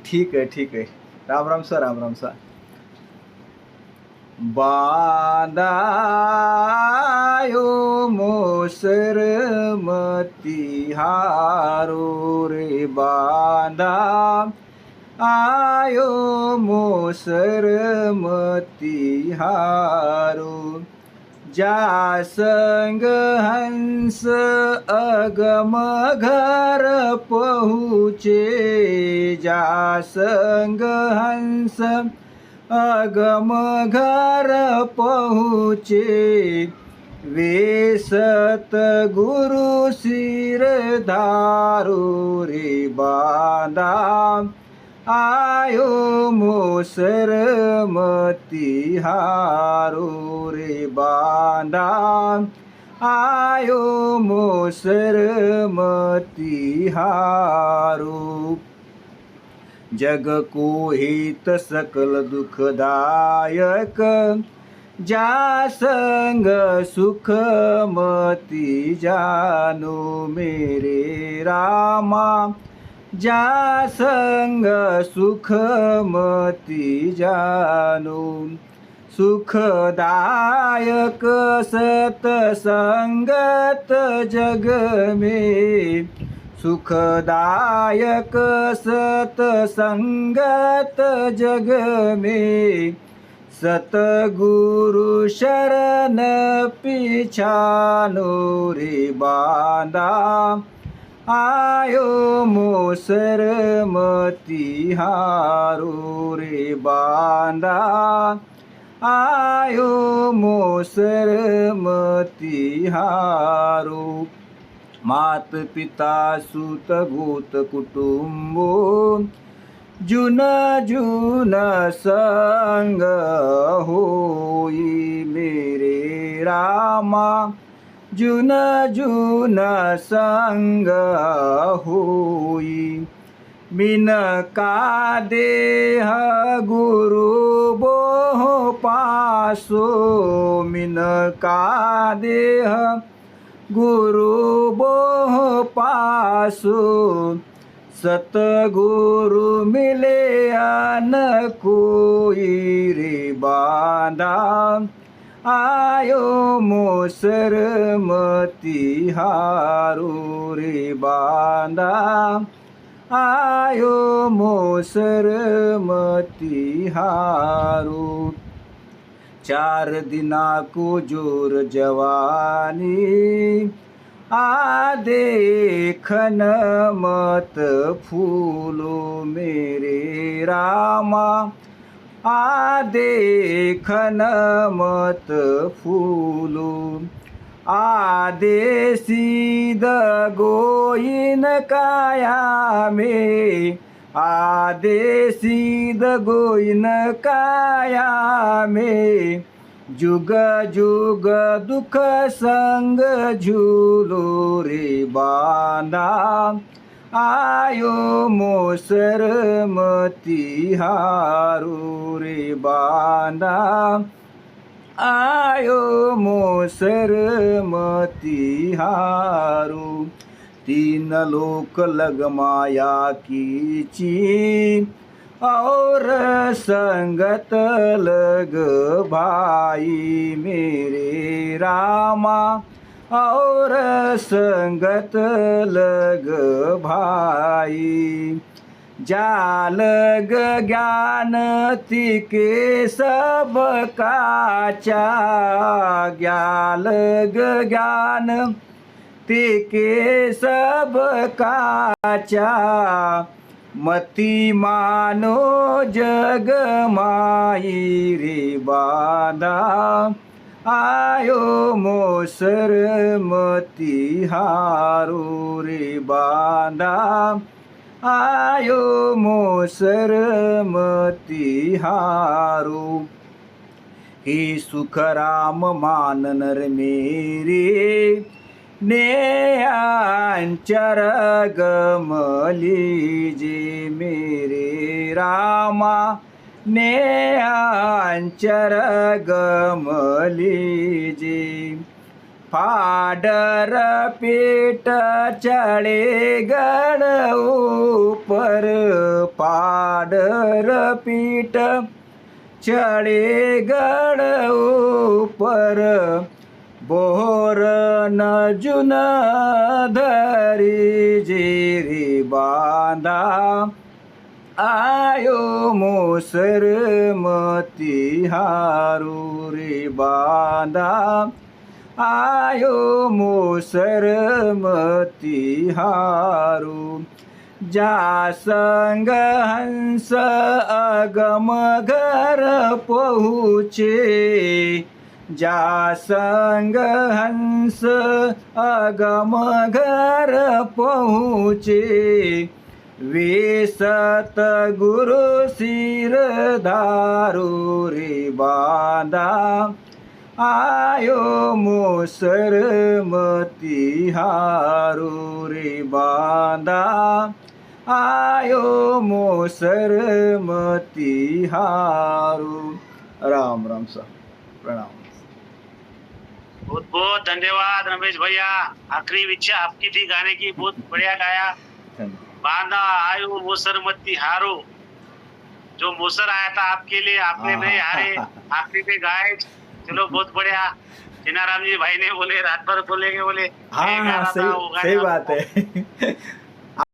ठीक आहे, ठीक आहे. राम राम सर, राम राम सर. बांधायो मोसर मतिहारो रे बांधा आयो मोसर मतिहारो. ज्या संग हंस अगम घर पहुँचे, ज्या संग हंस अगम घर पहुँचे, वे सतगुरु सिर धारो रे बांधा आयो मोसर मतिहारो रे बांधा आयो मोसर मतिहारो. जग को हित सकल दुखदायक, ज्या संग सुख मति जानो मेरे रामा, ज्या संग सुख मति जानो. सुखदायक सतसंगत जग में, सुखदायक सतसंगत जग में, सतगुरु शरण पिछानो रे बांधा आयो मोसर मतिहारो रे बांधा आयो मोसर मतिहारो. मात पिता सुत गोत कुटुंबो, जुन जुन संग होई मेरे रामा, जुन जुन संग होई. मिन का देह गुरु बोह पासो, मिन का देह गुरु बोह पासो, सतगुरु मिले न कोई रे बांधा आयो मोसर मतिहारो रे बांधा आयो मोसर मतिहारो. चार दिना को जोर जवानी, आ देखन मत फूलो मेरे रामा, आ देखन मत फूलो. आदेसी द गोइन काया में, आदेसी द गोइन काया में, जुग जुग दुख संग झूलो रे बांधा आयो मोसर मतिहारो रे बांधा आयो मोसर मतिहारो. तीन लोक लग माया कीची, और संगत लग भाई मेरे रामा, और संगत लग भाई. जालग ज्ञान तिके सब काचा, ज्ञालग ज्ञान तिके सब काचा. मति मानो जग माई रे बांधा आयो मोसर मतिहारो रे बांधा आयो मोसर मतिहारो. हे सुख राम मान नर मेरे, नेयांचर गमलीजे मेरे रामा, नेयांचर गमलीजे. फाडर पीठ चढ़े गण ऊपर, फाडर पीठ चढ़े गण ऊपर, बोर न जुन धरी जीरी बांधा, आयो मोसर मोतीहारू रे बांधा, आयो मोसर मोतीहारू। जा संग हंस अगम घर पहुँचे, जा संग हंस अगम घर पहुँचे, वे सत गुरु सिर धारू रे बांधा, आयो मोसर मोतीहारू रे बांधा, आयो मोसर मोतीहारू। राम राम सर, प्रणाम। बहुत बहुत धन्यवाद रमेश भैया, आखिरी इच्छा आपकी थी गाने की, बहुत बढ़िया गाया। बांधा आयो मोसर मोतीहारू, जो मोसर आया था आपके लिए, आपने नहीं हारे, आखिरी पे गाए। चलो बहुत बढ़िया। जीनाराम जी भाई ने बोले रात भर बोलेंगे, बोले हाँ, सही बात है।